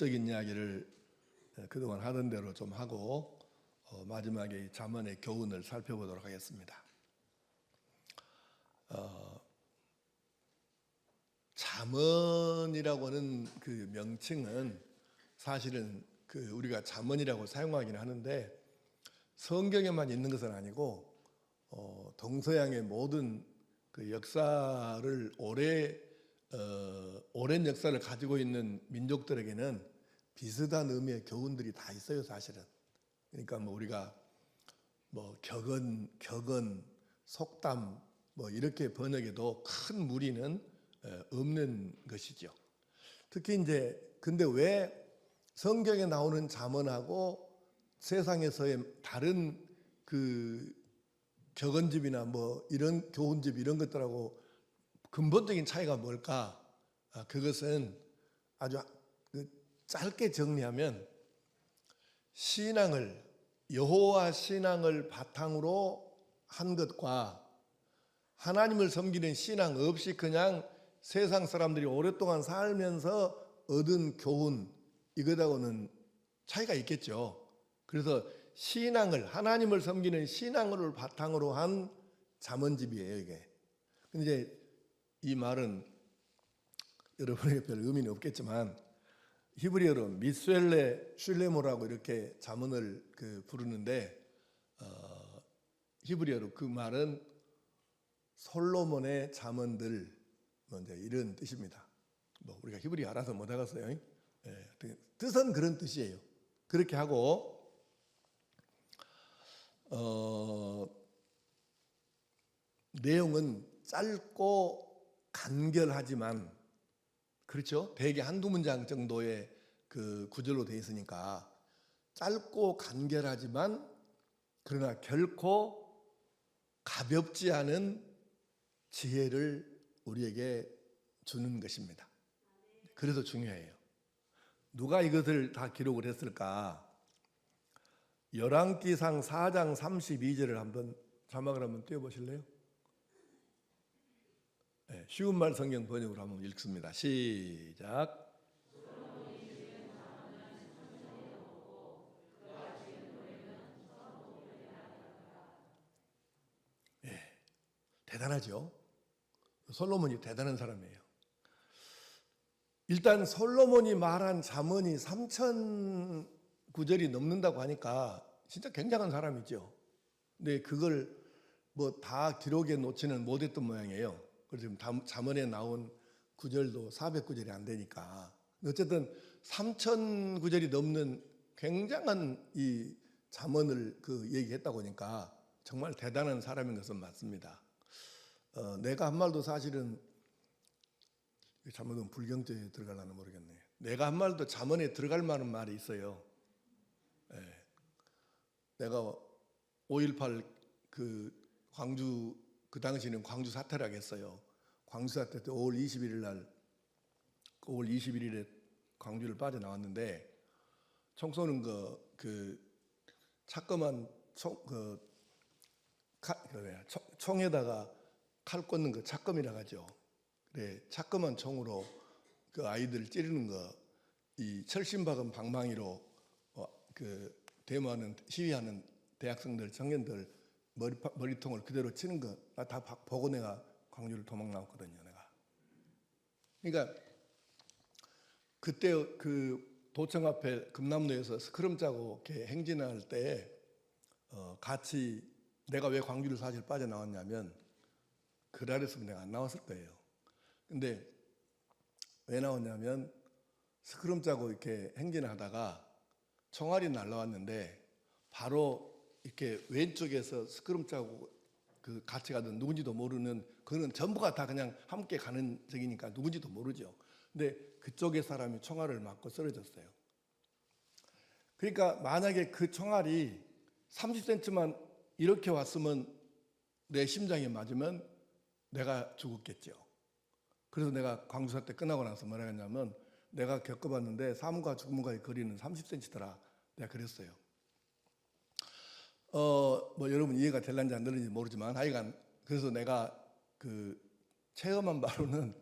영적인 이야기를 그동안 하던 대로 좀 하고 마지막에 이 잠언의 교훈을 살펴보도록 하겠습니다. 잠언이라고 하는 그 명칭은 사실은 우리가 잠언이라고 사용하기는 하는데 성경에만 있는 것은 아니고 동서양의 모든 그 역사를 오랜 역사를 가지고 있는 민족들에게는 비슷한 의미의 교훈들이 다 있어요, 사실은. 그러니까 우리가 격언, 속담 이렇게 번역해도 큰 무리는 없는 것이죠. 특히 근데 왜 성경에 나오는 잠언하고 세상에서의 다른 그 격언집이나 이런 교훈집 이런 것들하고 근본적인 차이가 뭘까? 그것은 아주 짧게 정리하면 여호와 신앙을 바탕으로 한 것과 하나님을 섬기는 신앙 없이 그냥 세상 사람들이 오랫동안 살면서 얻은 교훈 이것하고는 차이가 있겠죠. 그래서 하나님을 섬기는 신앙을 바탕으로 한 잠언집이에요, 이게. 근데 이 말은 여러분에게 별 의미는 없겠지만 히브리어로 미스엘레 슐레모라고 이렇게 잠언을 부르는데 히브리어로 그 말은 솔로몬의 잠언들 이제 이런 뜻입니다. 우리가 히브리 알아서 못 하겠어요. 뜻은 그런 뜻이에요. 그렇게 하고 내용은 짧고 간결하지만 그렇죠? 대개 한두 문장 정도의 그 구절로 되어 있으니까 짧고 간결하지만 그러나 결코 가볍지 않은 지혜를 우리에게 주는 것입니다. 그래서 중요해요. 누가 이것을 다 기록을 했을까? 열왕기상 4장 32절을 한번 자막을 한번 띄워보실래요? 네, 쉬운 말 성경 번역으로 한번 읽습니다. 시작. 네, 대단하죠. 솔로몬이 대단한 사람이에요. 일단 솔로몬이 말한 잠언이 3,000구절이 넘는다고 하니까 진짜 굉장한 사람이죠. 근데 그걸 다 기록에 놓지는 못했던 모양이에요. 그래서 지금 잠언에 나온 구절도 400구절이 안 되니까. 어쨌든 3,000구절이 넘는 굉장한 이 잠언을 얘기했다고 하니까 정말 대단한 사람인 것은 맞습니다. 내가 한 말도 사실은 잠언은 불경죄에 들어가려나 모르겠네. 내가 한 말도 잠언에 들어갈 만한 말이 있어요. 내가 5.18 광주 그 당시에는 광주 사태라고 했어요. 광주 사태 때 5월 21일에 광주를 빠져나왔는데 총 쏘는 차검한 총에다가 칼 꽂는 거 차검이라고 하죠. 그래, 차검한 총으로 그 아이들 찌르는 이 철심박은 방망이로 데모하는 시위하는 대학생들 청년들 머리통을 그대로 치는 거 다 보고 내가 광주를 도망 나왔거든요. 내가. 그러니까 그때 도청 앞에 금남로에서 스크럼 짜고 이렇게 행진할 때 같이 내가 왜 광주를 사실 빠져나왔냐면 그날에서는 내가 안 나왔을 거예요. 근데 왜 나왔냐면 스크럼 짜고 이렇게 행진하다가 총알이 날라왔는데 바로 이렇게 왼쪽에서 스크럼 짜고 같이 가던 누군지도 모르는 그거는 전부가 다 그냥 함께 가는 적이니까 누군지도 모르죠. 근데 그쪽의 사람이 총알을 맞고 쓰러졌어요. 그러니까 만약에 그 총알이 30cm만 이렇게 왔으면 내 심장에 맞으면 내가 죽었겠죠. 그래서 내가 광주 사태 끝나고 나서 뭐라 했냐면 내가 겪어봤는데 삶과 죽음과의 거리는 30cm더라. 내가 그랬어요. 여러분 이해가 될는지 안 될는지 모르지만 하여간 그래서 내가 체험한 바로는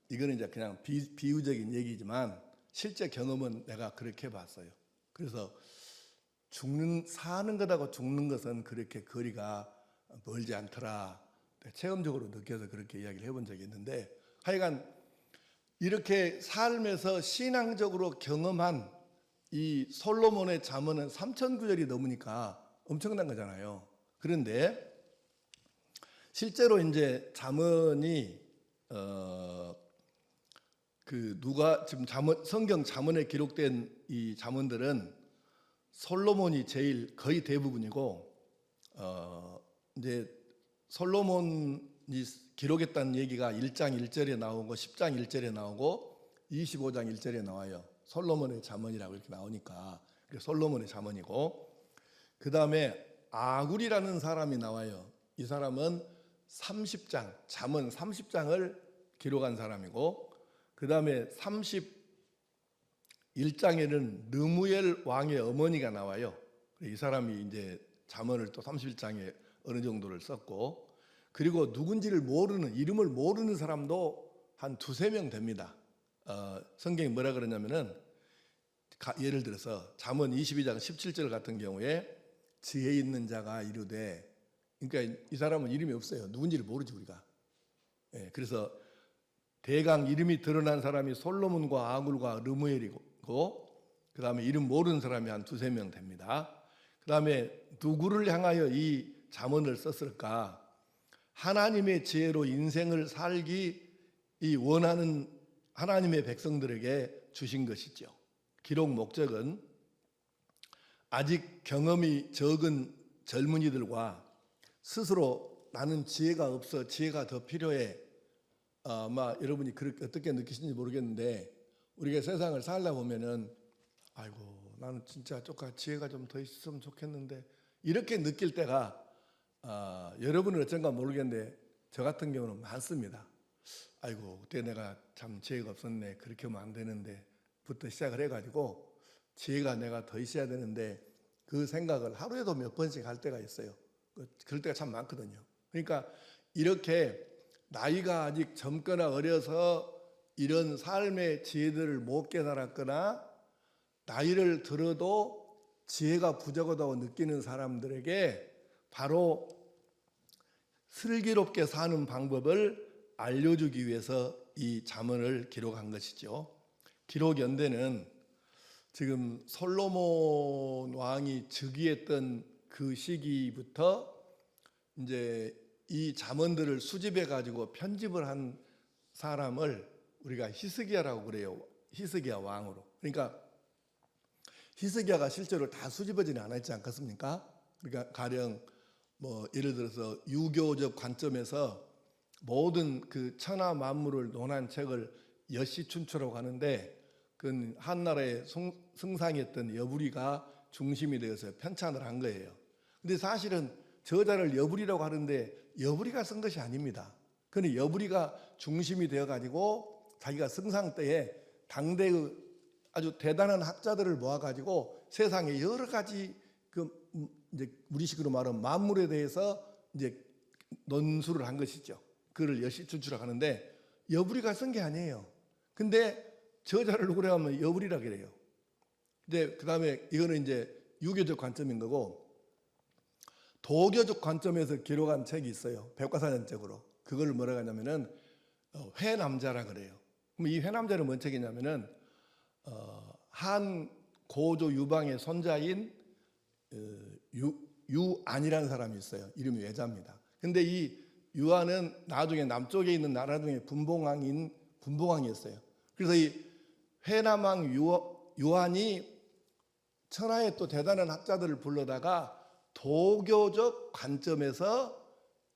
이거는 이제 그냥 비유적인 얘기지만 실제 경험은 내가 그렇게 봤어요. 그래서 사는 것하고 죽는 것은 그렇게 거리가 멀지 않더라. 체험적으로 느껴서 그렇게 이야기를 해본 적이 있는데, 하여간 이렇게 삶에서 신앙적으로 경험한 이 솔로몬의 잠언은 3,000구절이 넘으니까 엄청난 거잖아요. 그런데 실제로 이제 잠언이 지금 성경 잠언에 기록된 이 잠언들은 솔로몬이 제일 거의 대부분이고, 이제 솔로몬이 기록했다는 얘기가 1장 1절에 나오고 10장 1절에 나오고 25장 1절에 나와요. 솔로몬의 잠언이라고 이렇게 나오니까 그게 솔로몬의 잠언이고, 그 다음에 아굴이라는 사람이 나와요. 이 사람은 30장, 잠언 30장을 기록한 사람이고, 그 다음에 31장에는 느무엘 왕의 어머니가 나와요. 이 사람이 이제 잠언을 또 31장에 어느 정도를 썼고, 그리고 누군지를 모르는, 이름을 모르는 사람도 한 두세 명 됩니다. 성경이 뭐라 그러냐면은, 예를 들어서 잠언 22장 17절 같은 경우에 지혜 있는 자가 이르되, 그러니까 이 사람은 이름이 없어요. 누군지를 모르지 우리가. 그래서 대강 이름이 드러난 사람이 솔로몬과 아굴과 르무엘이고, 그 다음에 이름 모르는 사람이 한 두세 명 됩니다. 그 다음에 누구를 향하여 이 잠언을 썼을까? 하나님의 지혜로 인생을 살기 원하는 하나님의 백성들에게 주신 것이죠. 기록 목적은 아직 경험이 적은 젊은이들과 스스로 나는 지혜가 없어, 지혜가 더 필요해. 아마 여러분이 그렇게 어떻게 느끼시는지 모르겠는데, 우리가 세상을 살다 보면은 아이고 나는 진짜 조금 지혜가 좀 더 있으면 좋겠는데, 이렇게 느낄 때가 여러분은 어쩐가 모르겠는데 저 같은 경우는 많습니다. 아이고 그때 내가 참 지혜가 없었네, 그렇게 하면 안 되는데 부터 시작을 해가지고 지혜가 내가 더 있어야 되는데, 그 생각을 하루에도 몇 번씩 할 때가 있어요. 그럴 때가 참 많거든요. 그러니까 이렇게 나이가 아직 젊거나 어려서 이런 삶의 지혜들을 못 깨달았거나 나이를 들어도 지혜가 부족하다고 느끼는 사람들에게 바로 슬기롭게 사는 방법을 알려주기 위해서 이 잠언을 기록한 것이죠. 기록 연대는 지금 솔로몬 왕이 즉위했던 그 시기부터 이제 이 잠언들을 수집해 가지고 편집을 한 사람을 우리가 히스기야라고 그래요. 히스기야 왕으로. 그러니까 히스기야가 실제로 다 수집하지는 않았지 않겠습니까? 그러니까 가령 뭐 예를 들어서 유교적 관점에서 모든 그 천하 만물을 논한 책을 여시춘추라고 하는데, 그건 한나라의 승상이었던 여부리가 중심이 되어서 편찬을 한 거예요. 근데 사실은 저자를 여부리라고 하는데 여부리가 쓴 것이 아닙니다. 그런데 여부리가 중심이 되어 가지고 자기가 승상 때에 당대의 아주 대단한 학자들을 모아 가지고 세상에 여러 가지 이제 우리식으로 말하면 만물에 대해서 이제 논술을 한 것이죠. 그를 여시춘추라고 하는데 여부리가 쓴 게 아니에요. 근데 저자를 누구라고 하면 여부리라 그래요. 근데 그다음에 이거는 이제 유교적 관점인 거고, 도교적 관점에서 기록한 책이 있어요. 백과사전책으로. 그걸 뭐라고 하냐면은 회남자라 그래요. 그럼 이 회남자는 뭔 책이냐면은 한 고조 유방의 손자인 유안이라는 사람이 있어요. 이름이 외자입니다. 근데 이 유안은 나중에 남쪽에 있는 나라 중에 분봉왕이었어요. 그래서 이 회남왕 유안이 천하의 또 대단한 학자들을 불러다가 도교적 관점에서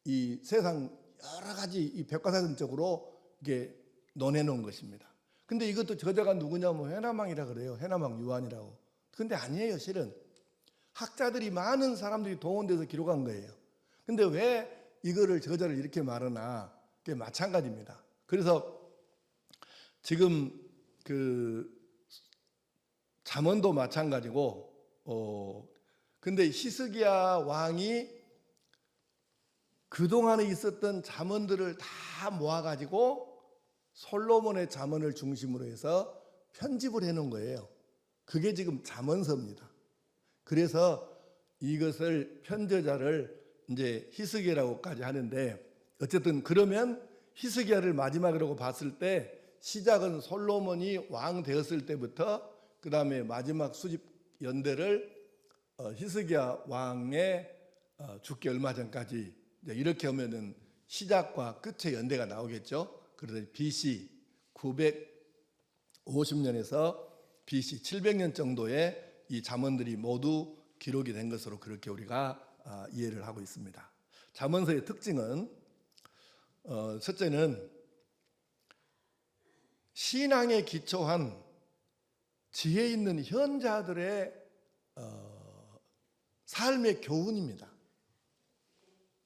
이 세상 여러 가지 이 백과사전적으로 이게 논해놓은 것입니다. 근데 이것도 저자가 누구냐면 회남왕이라 그래요. 회남왕 유안이라고. 근데 아니에요. 실은 학자들이 많은 사람들이 동원돼서 기록한 거예요. 근데 왜 이거를 저자를 이렇게 말하나? 그게 마찬가지입니다. 그래서 지금 그 잠언도 마찬가지고, 근데 히스기야 왕이 그동안에 있었던 잠언들을 다 모아가지고 솔로몬의 잠언을 중심으로 해서 편집을 해놓은 거예요. 그게 지금 잠언서입니다. 그래서 이것을 편저자를 이제 히스기야라고까지 하는데, 어쨌든 그러면 히스기야를 마지막이라고 봤을 때 시작은 솔로몬이 왕 되었을 때부터 그 다음에 마지막 수집 연대를 히스기야 왕의 죽기 얼마 전까지 이렇게 하면은 시작과 끝의 연대가 나오겠죠. 그래서 BC 950년에서 BC 700년 정도에 이 잠언들이 모두 기록이 된 것으로 그렇게 우리가 이해를 하고 있습니다. 잠언서의 특징은 첫째는 신앙에 기초한 지혜 있는 현자들의 삶의 교훈입니다.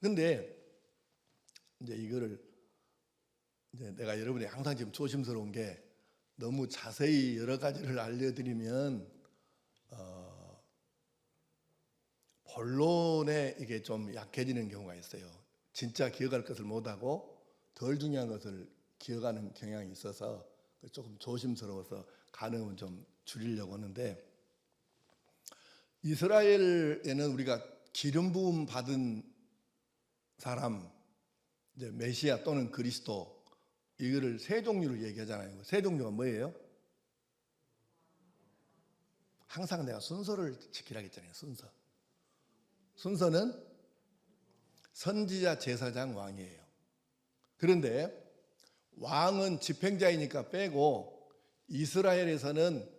근데 이제 이거를 이제 내가 여러분이 항상 지금 조심스러운 게, 너무 자세히 여러 가지를 알려드리면 본론에 이게 좀 약해지는 경우가 있어요. 진짜 기억할 것을 못하고 덜 중요한 것을 기억하는 경향이 있어서 조금 조심스러워서 가능은 좀 줄이려고 하는데, 이스라엘에는 우리가 기름 부음 받은 사람, 이제 메시아 또는 그리스도, 이거를 세 종류로 얘기하잖아요. 세 종류가 뭐예요? 항상 내가 순서를 지키라고 했잖아요. 순서는 선지자, 제사장, 왕이에요. 그런데 왕은 집행자이니까 빼고 이스라엘에서는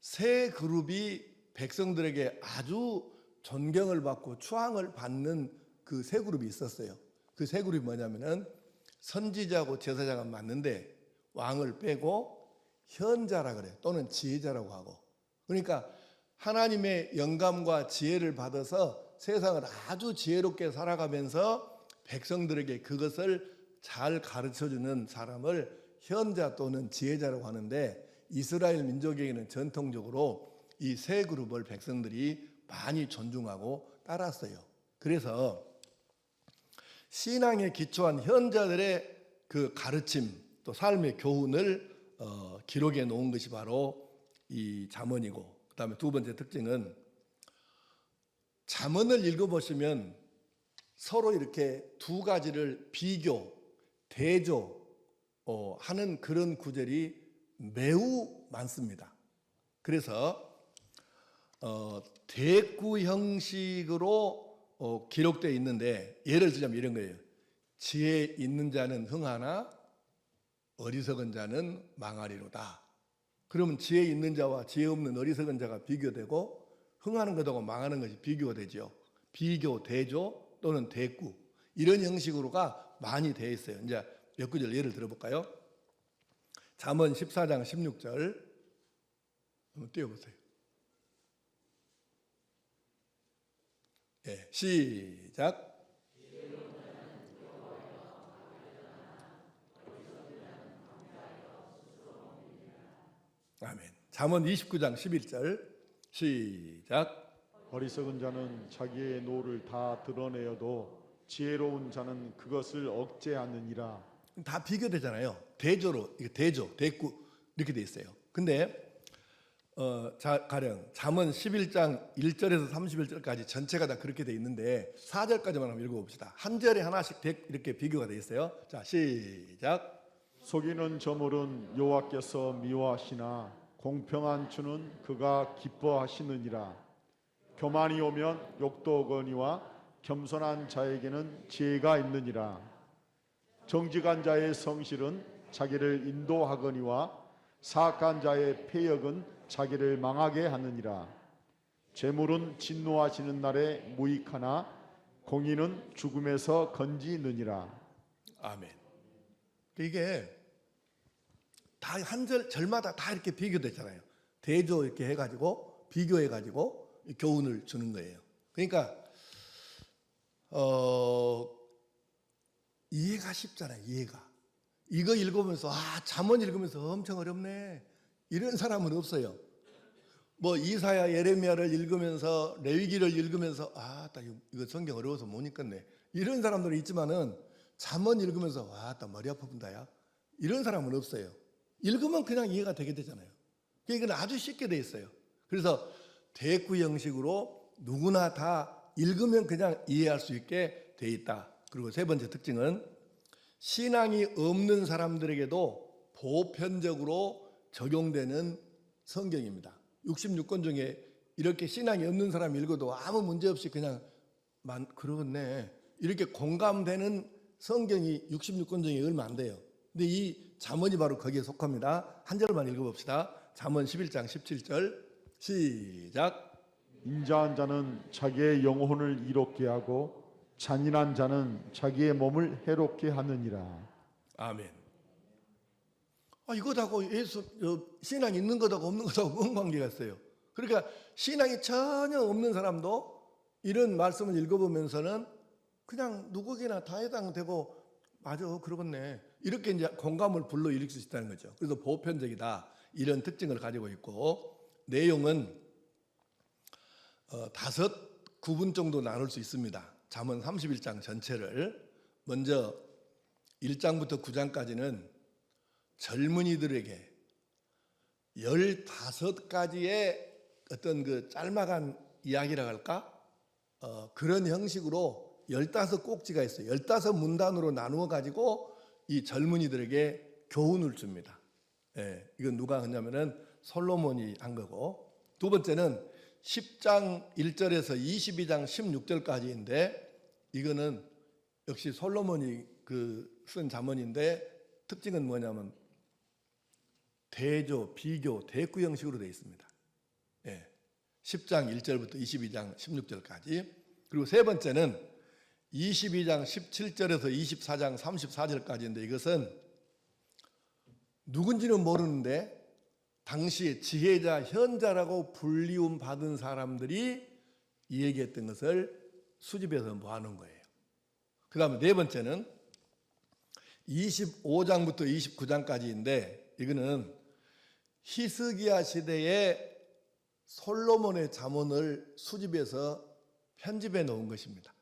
세 그룹이 백성들에게 아주 존경을 받고 추앙을 받는 그 세 그룹이 있었어요. 그 세 그룹이 뭐냐면은 선지자하고 제사장은 맞는데 왕을 빼고 현자라 그래요. 또는 지혜자라고 하고. 그러니까 하나님의 영감과 지혜를 받아서 세상을 아주 지혜롭게 살아가면서 백성들에게 그것을 잘 가르쳐주는 사람을 현자 또는 지혜자라고 하는데, 이스라엘 민족에게는 전통적으로 이 세 그룹을 백성들이 많이 존중하고 따랐어요. 그래서 신앙에 기초한 현자들의 그 가르침, 또 삶의 교훈을 기록해 놓은 것이 바로 이 잠언이고, 그 다음에 두 번째 특징은 잠언을 읽어보시면 서로 이렇게 두 가지를 비교, 대조 하는 그런 구절이 매우 많습니다. 그래서 대구 형식으로 기록되어 있는데, 예를 들자면 이런 거예요. 지혜 있는 자는 흥하나 어리석은 자는 망하리로다. 그러면 지혜 있는 자와 지혜 없는 어리석은 자가 비교되고, 흥하는 것하고 망하는 것이 비교가 되죠. 비교, 대조 또는 대구, 이런 형식으로가 많이 되어 있어요. 이제 몇 구절 예를 들어볼까요? 잠언 14장 16절 한번 띄워보세요. 예, 시작. 아멘. 잠언 29장 11절 시작. 어리석은 자는 자기의 노를 다 드러내어도 지혜로운 자는 그것을 억제하느니라. 다 비교되잖아요. 대조로, 이게 대조, 대구 이렇게 돼 있어요. 근데 가령 잠언 11장 1절에서 31절까지 전체가 다 그렇게 돼 있는데 4절까지만 한번 읽어봅시다. 한 절에 하나씩 이렇게 비교가 돼 있어요. 자, 시작. 속이는 저물은 여호와께서 미워하시나 공평한 주는 그가 기뻐하시느니라. 교만이 오면 욕도 오거니와 겸손한 자에게는 지혜가 있느니라. 정직한 자의 성실은 자기를 인도하거니와 사악한 자의 패역은 자기를 망하게 하느니라. 재물은 진노하시는 날에 무익하나 공의는 죽음에서 건지느니라. 아멘. 이게 다 한 절마다 다 이렇게 비교됐잖아요. 대조 이렇게 해가지고 비교해가지고 교훈을 주는 거예요. 그러니까 이해가 쉽잖아요. 이해가. 이거 읽으면서 잠언 읽으면서 엄청 어렵네, 이런 사람은 없어요. 뭐 이사야, 예레미야를 읽으면서 레위기를 읽으면서 이거 성경 어려워서 못 읽겠네, 이런 사람들은 있지만은 잠언 읽으면서 나 머리 아프다야, 이런 사람은 없어요. 읽으면 그냥 이해가 되게 되잖아요. 이건 아주 쉽게 돼 있어요. 그래서 대꾸 형식으로 누구나 다 읽으면 그냥 이해할 수 있게 돼 있다. 그리고 세 번째 특징은 신앙이 없는 사람들에게도 보편적으로 적용되는 성경입니다. 66권 중에 이렇게 신앙이 없는 사람 읽어도 아무 문제 없이 그냥 그러겠네 이렇게 공감되는 성경이 66권 중에 얼마 안 돼요. 근데 이 잠언이 바로 거기에 속합니다. 한 절만 읽어봅시다. 잠언 11장 17절 시작. 인자한 자는 자기의 영혼을 이롭게 하고 잔인한 자는 자기의 몸을 해롭게 하느니라. 아멘. 이거하고 예수 신앙이 있는 것하고 없는 것하고 뭔 관계가 있어요? 그러니까 신앙이 전혀 없는 사람도 이런 말씀을 읽어보면서는 그냥 누구에게나 다 해당되고 맞아 그러겠네 이렇게 이제 공감을 불러일으킬 수 있다는 거죠. 그래서 보편적이다 이런 특징을 가지고 있고 내용은 5구분 정도 나눌 수 있습니다. 잠언 31장 전체를 먼저 1장부터 9장까지는 젊은이들에게 15가지의 어떤 그 짤막한 이야기라 할까? 그런 형식으로 15꼭지가 있어요. 15문단으로 나누어 가지고 이 젊은이들에게 교훈을 줍니다. 이건 누가 했냐면은 솔로몬이 한 거고, 두 번째는 10장 1절에서 22장 16절까지인데 이거는 역시 솔로몬이 쓴 잠언인데 특징은 뭐냐면 대조, 비교, 대꾸 형식으로 되어 있습니다. 10장 1절부터 22장 16절까지. 그리고 세 번째는 22장 17절에서 24장 34절까지인데 이것은 누군지는 모르는데 당시에 지혜자, 현자라고 불리움 받은 사람들이 얘기했던 것을 수집해서 모아놓은 거예요. 그 다음에 네 번째는 25장부터 29장까지인데 이거는 히스기야 시대에 솔로몬의 잠언을 수집해서 편집해 놓은 것입니다.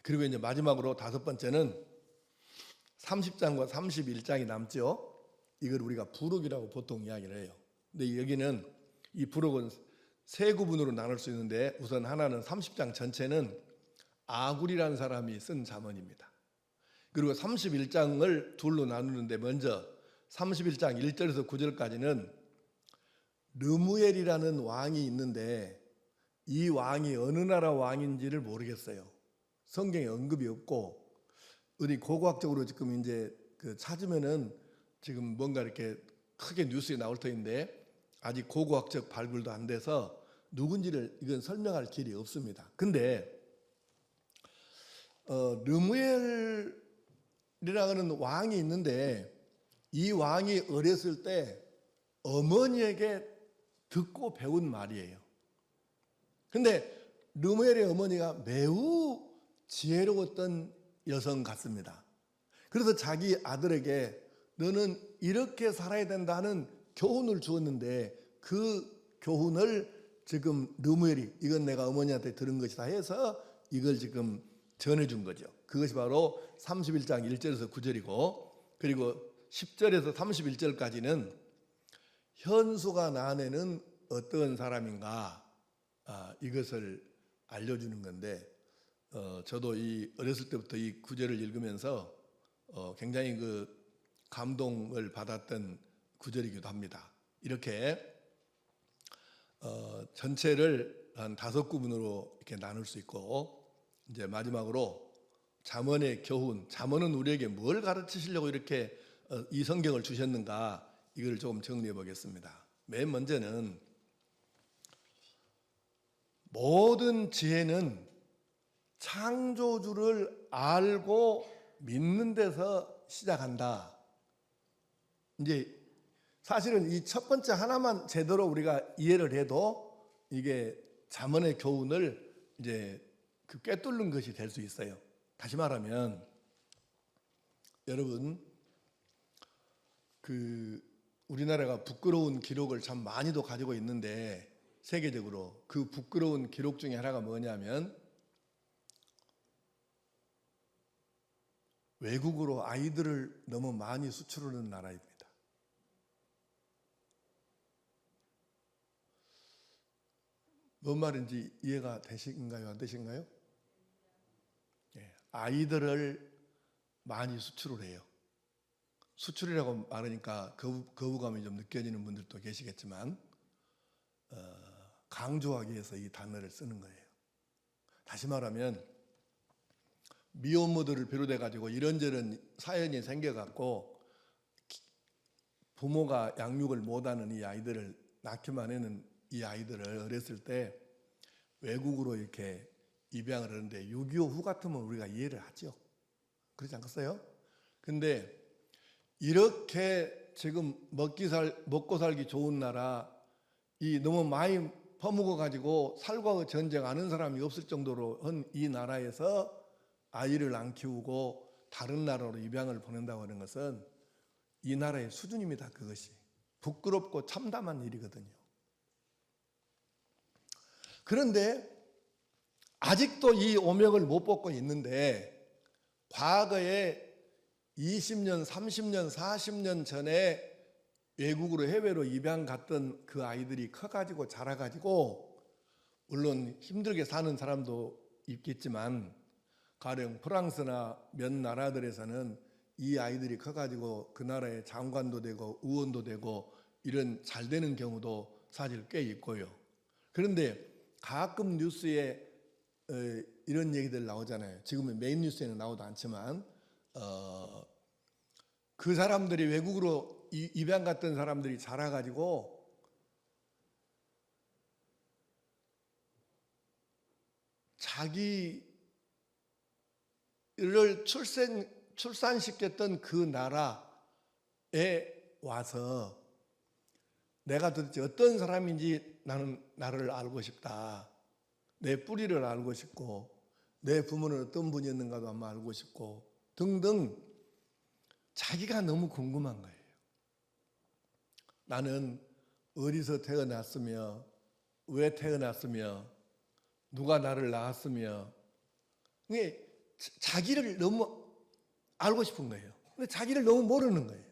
그리고 이제 마지막으로 다섯 번째는 30장과 31장이 남죠. 이걸 우리가 부록이라고 보통 이야기를 해요. 근데 여기는 이 부록은 세 구분으로 나눌 수 있는데 우선 하나는 30장 전체는 아굴이라는 사람이 쓴 잠언입니다. 그리고 31장을 둘로 나누는데 먼저 31장 1절에서 9절까지는 르무엘이라는 왕이 있는데 이 왕이 어느 나라 왕인지를 모르겠어요. 성경에 언급이 없고 어디 고고학적으로 지금 이제 찾으면은 지금 뭔가 이렇게 크게 뉴스에 나올 터인데 아직 고고학적 발굴도 안 돼서 누군지를 이건 설명할 길이 없습니다. 근데 르무엘이라는 왕이 있는데 이 왕이 어렸을 때 어머니에게 듣고 배운 말이에요. 근데 르무엘의 어머니가 매우 지혜로웠던 여성 같습니다. 그래서 자기 아들에게 너는 이렇게 살아야 된다는 교훈을 주었는데 그 교훈을 지금 르무엘이 이건 내가 어머니한테 들은 것이다 해서 이걸 지금 전해준 거죠. 그것이 바로 31장 1절에서 9절이고 그리고 10절에서 31절까지는 현수가 낳은 애는 어떤 사람인가 이것을 알려주는 건데 저도 이 어렸을 때부터 이 구절을 읽으면서 굉장히 감동을 받았던 구절이기도 합니다. 이렇게 전체를 한 5구분으로 이렇게 나눌 수 있고 이제 마지막으로 잠언의 교훈, 잠언은 우리에게 뭘 가르치시려고 이렇게 이 성경을 주셨는가 이걸 조금 정리해 보겠습니다. 맨 먼저는 모든 지혜는 창조주를 알고 믿는 데서 시작한다. 이제 사실은 이 첫 번째 하나만 제대로 우리가 이해를 해도 이게 잠언의 교훈을 이제 꿰뚫는 것이 될 수 있어요. 다시 말하면 여러분 우리나라가 부끄러운 기록을 참 많이도 가지고 있는데 세계적으로 그 부끄러운 기록 중에 하나가 뭐냐면 외국으로 아이들을 너무 많이 수출하는 나라입니다. 뭔 말인지 이해가 되신가요? 안 되신가요? 예, 아이들을 많이 수출을 해요. 수출이라고 말하니까 거부감이 좀 느껴지는 분들도 계시겠지만 강조하기 위해서 이 단어를 쓰는 거예요. 다시 말하면 미혼모들을 비롯해 가지고 이런저런 사연이 생겨갖고 부모가 양육을 못하는 이 아이들을 낳기만 해는 이 아이들을 어렸을 때 외국으로 이렇게 입양을 하는데 6.25 후 같으면 우리가 이해를 하죠. 그렇지 않겠어요? 근데 이렇게 지금 먹고 살기 좋은 나라, 이 너무 많이 퍼먹어 가지고 살과 전쟁 아는 사람이 없을 정도로 한 이 나라에서 아이를 안 키우고 다른 나라로 입양을 보낸다고 하는 것은 이 나라의 수준입니다. 그것이 부끄럽고 참담한 일이거든요. 그런데 아직도 이 오명을 못 벗고 있는데 과거에 20년, 30년, 40년 전에 외국으로 해외로 입양 갔던 그 아이들이 커가지고 자라가지고 물론 힘들게 사는 사람도 있겠지만 가령 프랑스나 몇 나라들에서는 이 아이들이 커가지고 그 나라의 장관도 되고 의원도 되고 이런 잘 되는 경우도 사실 꽤 있고요. 그런데 가끔 뉴스에 이런 얘기들 나오잖아요. 지금은 메인 뉴스에는 나오도 않지만 그 사람들이 외국으로 입양 갔던 사람들이 자라가지고 자기를 출산시켰던 그 나라에 와서 내가 도대체 어떤 사람인지 나를 알고 싶다. 내 뿌리를 알고 싶고 내 부모는 어떤 분이었는가도 한번 알고 싶고 등등 자기가 너무 궁금한 거예요. 나는 어디서 태어났으며 왜 태어났으며 누가 나를 낳았으며 자기를 너무 알고 싶은 거예요. 근데 자기를 너무 모르는 거예요.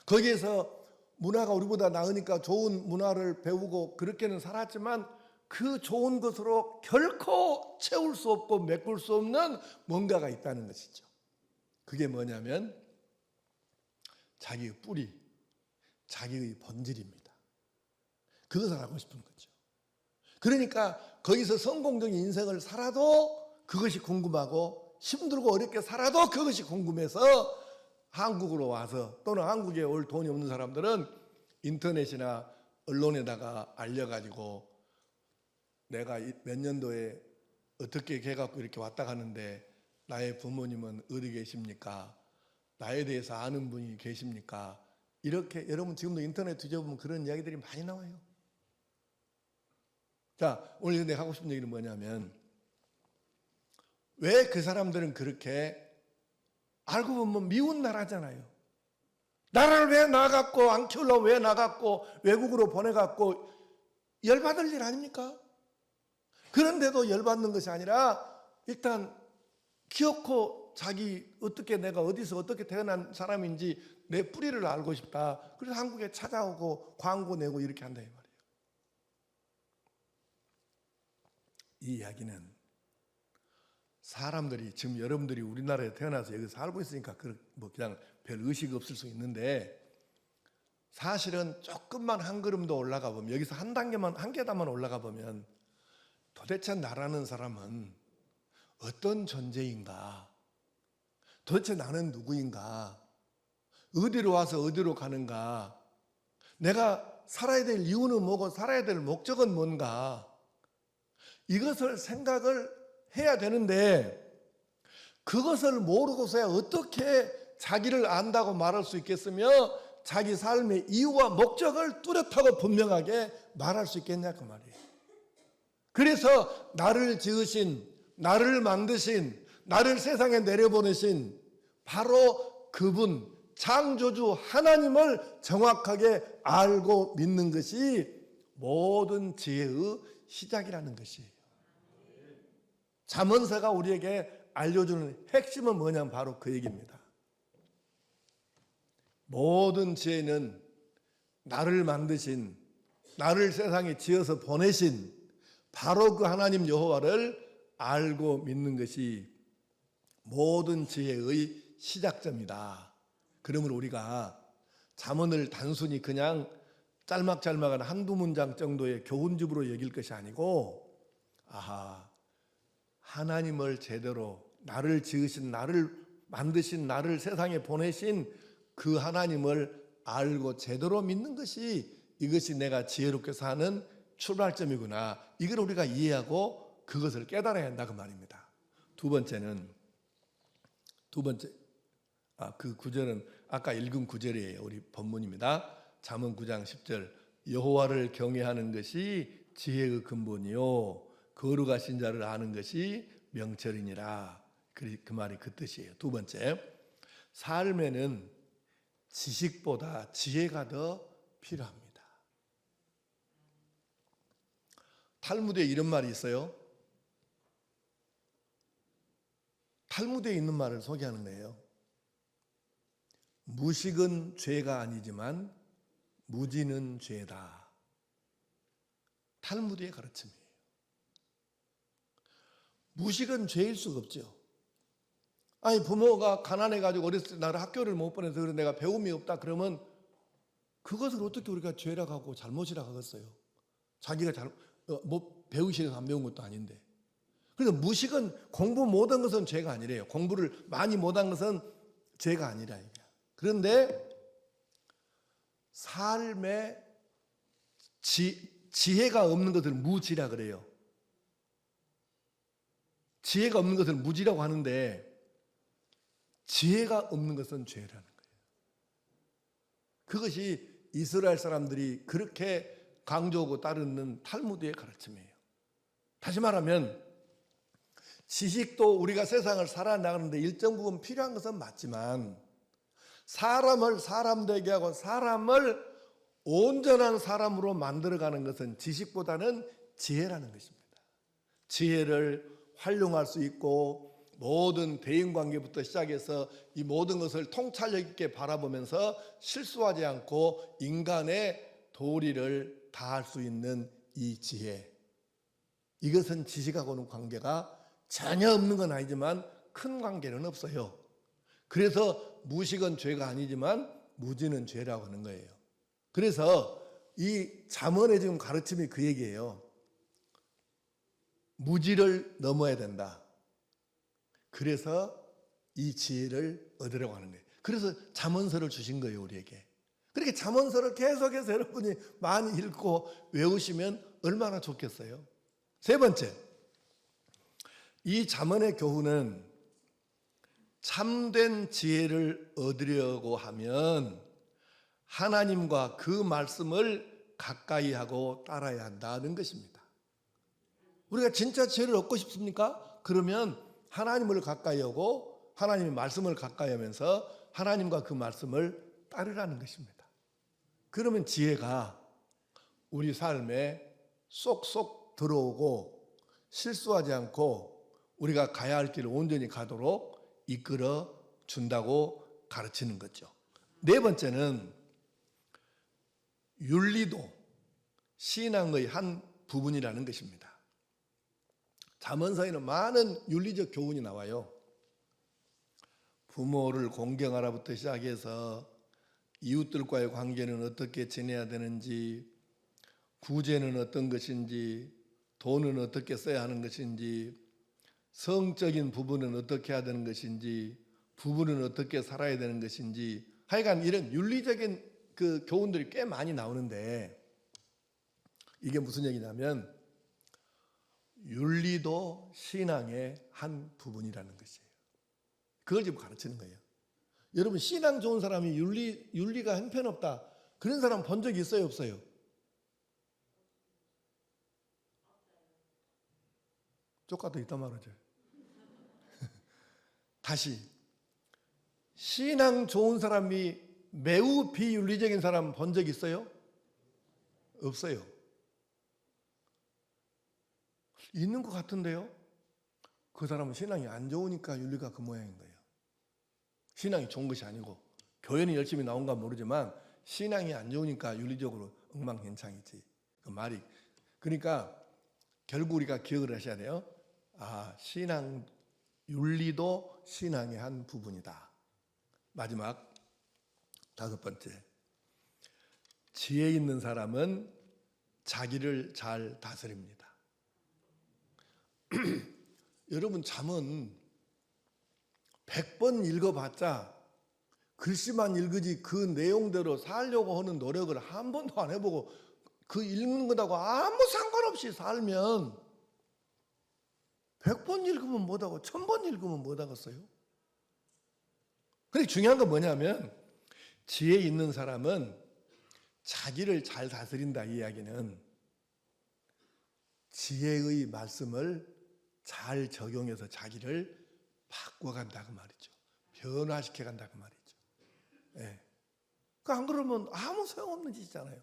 거기에서 문화가 우리보다 나으니까 좋은 문화를 배우고 그렇게는 살았지만 그 좋은 것으로 결코 채울 수 없고 메꿀 수 없는 뭔가가 있다는 것이죠. 그게 뭐냐면 자기의 뿌리, 자기의 본질입니다. 그것을 알고 싶은 거죠. 그러니까 거기서 성공적인 인생을 살아도 그것이 궁금하고 힘들고 어렵게 살아도 그것이 궁금해서 한국으로 와서 또는 한국에 올 돈이 없는 사람들은 인터넷이나 언론에다가 알려가지고 내가 몇 년도에 어떻게 해갖고 이렇게 왔다 가는데 나의 부모님은 어디 계십니까? 나에 대해서 아는 분이 계십니까? 이렇게 여러분 지금도 인터넷 뒤져보면 그런 이야기들이 많이 나와요. 자, 오늘 내가 하고 싶은 얘기는 뭐냐면 왜 그 사람들은 그렇게 알고 보면 미운 나라잖아요. 나라를 왜 나갔고 안 키우려고 왜 나갔고 외국으로 보내갔고 열받을 일 아닙니까? 그런데도 열받는 것이 아니라 일단 기어코 자기 어떻게 내가 어디서 어떻게 태어난 사람인지 내 뿌리를 알고 싶다. 그래서 한국에 찾아오고 광고 내고 이렇게 한다 이 말이에요. 이 이야기는 사람들이 지금 여러분들이 우리나라에 태어나서 여기 살고 있으니까 뭐 그냥 별 의식 없을 수 있는데 사실은 조금만 한 걸음도 올라가 보면 여기서 한 계단만 올라가 보면 도대체 나라는 사람은 어떤 존재인가? 도대체 나는 누구인가? 어디로 와서 어디로 가는가? 내가 살아야 될 이유는 뭐고 살아야 될 목적은 뭔가? 이것을 생각을 해야 되는데 그것을 모르고서야 어떻게 자기를 안다고 말할 수 있겠으며 자기 삶의 이유와 목적을 뚜렷하고 분명하게 말할 수 있겠냐 그 말이에요. 그래서 나를 지으신, 나를 만드신, 나를 세상에 내려보내신 바로 그분 창조주 하나님을 정확하게 알고 믿는 것이 모든 지혜의 시작이라는 것이에요. 잠언서가 우리에게 알려주는 핵심은 뭐냐면 바로 그 얘기입니다. 모든 지혜는 나를 만드신, 나를 세상에 지어서 보내신 바로 그 하나님 여호와를 알고 믿는 것이 모든 지혜의 시작점이다. 그러므로 우리가 잠언을 단순히 그냥 짤막짤막한 한두 문장 정도의 교훈집으로 여길 것이 아니고, 하나님을 제대로, 나를 지으신, 나를 만드신, 나를 세상에 보내신 그 하나님을 알고 제대로 믿는 것이, 이것이 내가 지혜롭게 사는 출발점이구나, 이걸 우리가 이해하고 그것을 깨달아야 한다, 그 말입니다. 두 번째 그 구절은 아까 읽은 구절이에요. 우리 본문입니다. 잠언 9장 10절, 여호와를 경외하는 것이 지혜의 근본이요 거룩하신 자를 아는 것이 명철이니라. 그 말이 그 뜻이에요. 두 번째, 삶에는 지식보다 지혜가 더 필요합니다. 탈무드에 이런 말이 있어요. 탈무드에 있는 말을 소개하는 거예요. 무식은 죄가 아니지만 무지는 죄다. 탈무드의 가르침이에요. 무식은 죄일 수가 없죠. 아니, 부모가 가난해가지고 어렸을 때 나를 학교를 못 보내서 그래 내가 배움이 없다 그러면 그것을 어떻게 우리가 죄라고 하고 잘못이라고 하겠어요? 자기가 배우시려서 안 배운 것도 아닌데. 그래서 무식은 공부 못한 것은 죄가 아니래요. 공부를 많이 못한 것은 죄가 아니라. 그런데 삶에 지혜가 없는 것을 무지라 그래요. 지혜가 없는 것을 무지라고 하는데 지혜가 없는 것은 죄라는 거예요. 그것이 이스라엘 사람들이 그렇게 강조하고 따르는 탈무드의 가르침이에요. 다시 말하면 지식도 우리가 세상을 살아나가는데 일정 부분 필요한 것은 맞지만 사람을 사람 되게 하고 사람을 온전한 사람으로 만들어가는 것은 지식보다는 지혜라는 것입니다. 지혜를 활용할 수 있고 모든 대인관계부터 시작해서 이 모든 것을 통찰력 있게 바라보면서 실수하지 않고 인간의 도리를 다할 수 있는 이 지혜, 이것은 지식하고는 관계가 전혀 없는 건 아니지만 큰 관계는 없어요. 그래서 무식은 죄가 아니지만 무지는 죄라고 하는 거예요. 그래서 이 잠언의 지금 가르침이 그 얘기예요. 무지를 넘어야 된다. 그래서 이 지혜를 얻으려고 하는 거예요. 그래서 잠언서를 주신 거예요, 우리에게. 그렇게 잠언서를 계속해서 여러분이 많이 읽고 외우시면 얼마나 좋겠어요. 세 번째, 이 잠언의 교훈은 참된 지혜를 얻으려고 하면 하나님과 그 말씀을 가까이 하고 따라야 한다는 것입니다. 우리가 진짜 지혜를 얻고 싶습니까? 그러면 하나님을 가까이 하고 하나님의 말씀을 가까이 하면서 하나님과 그 말씀을 따르라는 것입니다. 그러면 지혜가 우리 삶에 쏙쏙 들어오고 실수하지 않고 우리가 가야 할 길을 온전히 가도록 이끌어 준다고 가르치는 거죠. 네 번째는 윤리도 신앙의 한 부분이라는 것입니다. 잠언서에는 많은 윤리적 교훈이 나와요. 부모를 공경하라부터 시작해서 이웃들과의 관계는 어떻게 지내야 되는지, 구제는 어떤 것인지, 돈은 어떻게 써야 하는 것인지, 성적인 부분은 어떻게 해야 되는 것인지, 부부는 어떻게 살아야 되는 것인지, 하여간 이런 윤리적인 그 교훈들이 꽤 많이 나오는데 이게 무슨 얘기냐면 윤리도 신앙의 한 부분이라는 것이에요. 그걸 지금 가르치는 거예요. 여러분, 신앙 좋은 사람이 윤리가 형편없다, 그런 사람 본 적 있어요, 없어요? 쪼까도 있단 말이죠. 다시, 신앙 좋은 사람이 매우 비윤리적인 사람 본 적 있어요? 없어요. 있는 것 같은데요? 그 사람은 신앙이 안 좋으니까 윤리가 그 모양인 거예요. 신앙이 좋은 것이 아니고, 교회는 열심히 나온가 모르지만 신앙이 안 좋으니까 윤리적으로 엉망진창이지. 그 말이. 그러니까 결국 우리가 기억을 하셔야 돼요. 신앙 윤리도 신앙의 한 부분이다. 마지막 5번째, 지혜 있는 사람은 자기를 잘 다스립니다. 여러분, 잠언 100번 읽어봤자 글씨만 읽으지 그 내용대로 살려고 하는 노력을 한 번도 안 해보고 그 읽는 것하고 아무 상관없이 살면 100번 읽으면 못하고 1000번 읽으면 못하겠어요? 근데 중요한 건 뭐냐면 지혜 있는 사람은 자기를 잘 다스린다. 이 이야기는 지혜의 말씀을 잘 적용해서 자기를 바꿔간다 그 말이죠. 변화시켜간다 그 말이죠. 예. 안 그러면 아무 소용없는 짓이잖아요.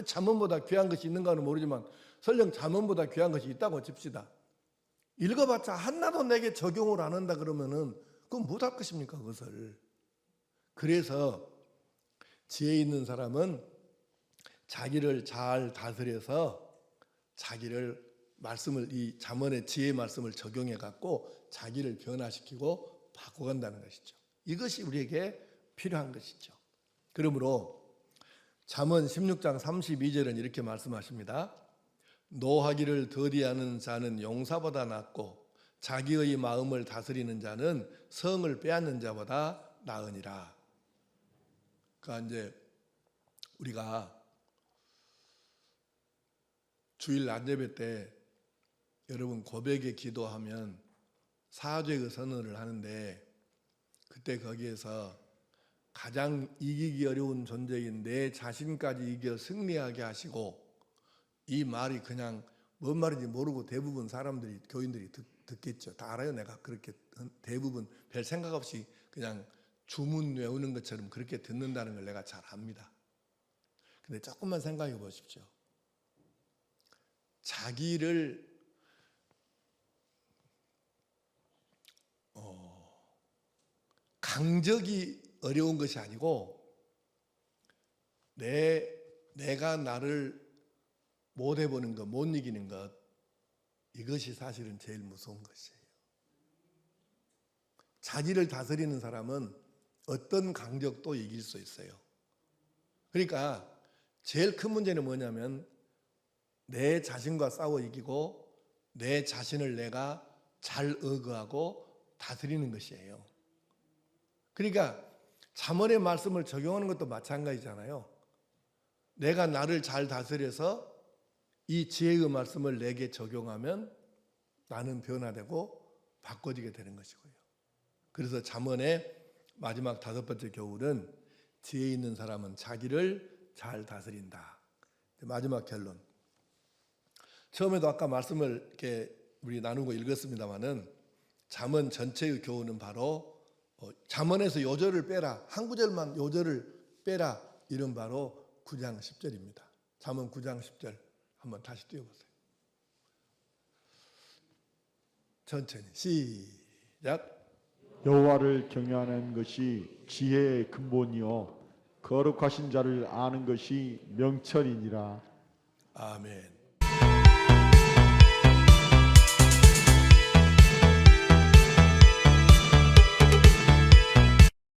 잠언보다 귀한 것이 있는가는 모르지만 설령 잠언보다 귀한 것이 있다고 칩시다. 읽어봤자 하나도 내게 적용을 안 한다 그러면은 그건 못할 것입니까 그것을. 그래서 지혜 있는 사람은 자기를 잘 다스려서 자기를 말씀을 이 잠언의 지혜 말씀을 적용해 갖고 자기를 변화시키고 바꿔간다는 것이죠. 이것이 우리에게 필요한 것이죠. 그러므로 잠언 16장 32절은 이렇게 말씀하십니다. 노하기를 더디하는 자는 용사보다 낫고 자기의 마음을 다스리는 자는 성을 빼앗는 자보다 나으니라. 그러니까 이제 우리가 주일 낮예배 때 여러분 고백의 기도하면 사죄의 선언을 하는데 그때 거기에서 가장 이기기 어려운 존재인 내 자신까지 이겨 승리하게 하시고, 이 말이 그냥 뭔 말인지 모르고 대부분 사람들이 교인들이 듣겠죠. 다 알아요. 내가 그렇게 대부분 별 생각 없이 그냥 주문 외우는 것처럼 그렇게 듣는다는 걸 내가 잘 압니다. 근데 조금만 생각해 보십시오. 자기를 강적이 어려운 것이 아니고 내가 나를 못 해보는 것, 못 이기는 것, 이것이 사실은 제일 무서운 것이에요. 자기를 다스리는 사람은 어떤 강적도 이길 수 있어요. 그러니까 제일 큰 문제는 뭐냐면 내 자신과 싸워 이기고 내 자신을 내가 잘 억어하고 다스리는 것이에요. 그러니까 잠언의 말씀을 적용하는 것도 마찬가지잖아요. 내가 나를 잘 다스려서 이 지혜의 말씀을 내게 적용하면 나는 변화되고 바꿔지게 되는 것이고요. 그래서 잠언의 마지막 5번째 교훈은 지혜 있는 사람은 자기를 잘 다스린다. 마지막 결론. 처음에도 아까 말씀을 이렇게 우리 나누고 읽었습니다마는 잠언 전체의 교훈은 바로 잠언에서 요절을 빼라, 한 구절만 요절을 빼라, 이런 바로 9장 10절입니다. 잠언 9장 10절 한번 다시 띄워보세요. 천천히 시작. 여호와를 경외하는 것이 지혜의 근본이요 거룩하신 자를 아는 것이 명철이니라. 아멘.